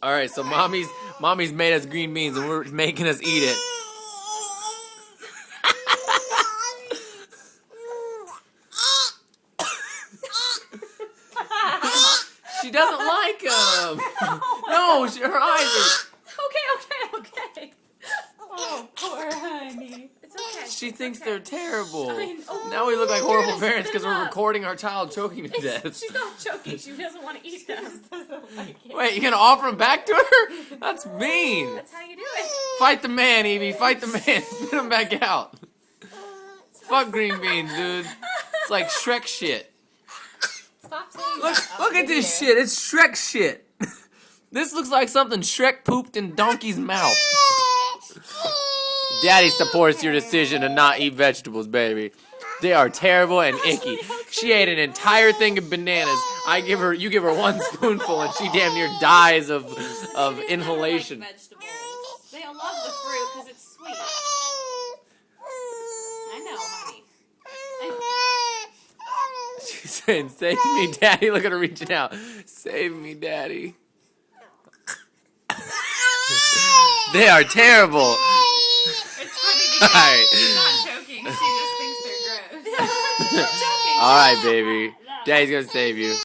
All right, so mommy's made us green beans and we're making us eat it. She doesn't like them. No, her eyes Okay. Oh, poor honey. It's okay. She thinks they're terrible. Oh, Now we look like horrible yes, parents because spit 'em we're up. recording our child choking to death. She's not choking. She doesn't want to eat them. Wait, you gonna offer them back to her? That's mean. That's how you do it. Fight the man, Evie. Fight the man. Spit him back out. Fuck green beans, dude. It's like Shrek shit. Stop saying that. Look at this shit. It's Shrek shit. This looks like something Shrek pooped in Donkey's mouth. Daddy supports your decision to not eat vegetables, baby. They are terrible and icky. She ate an entire thing of bananas. You give her one spoonful and she damn near dies of inhalation. Like vegetables. They all love the fruit because it's sweet. I know, honey. She's saying, "Save me, Daddy." Look at her reaching out. Save me, Daddy. They are terrible. It's funny because Alright. she's not joking. She just thinks they're gross. Alright, baby. Daddy's gonna save you.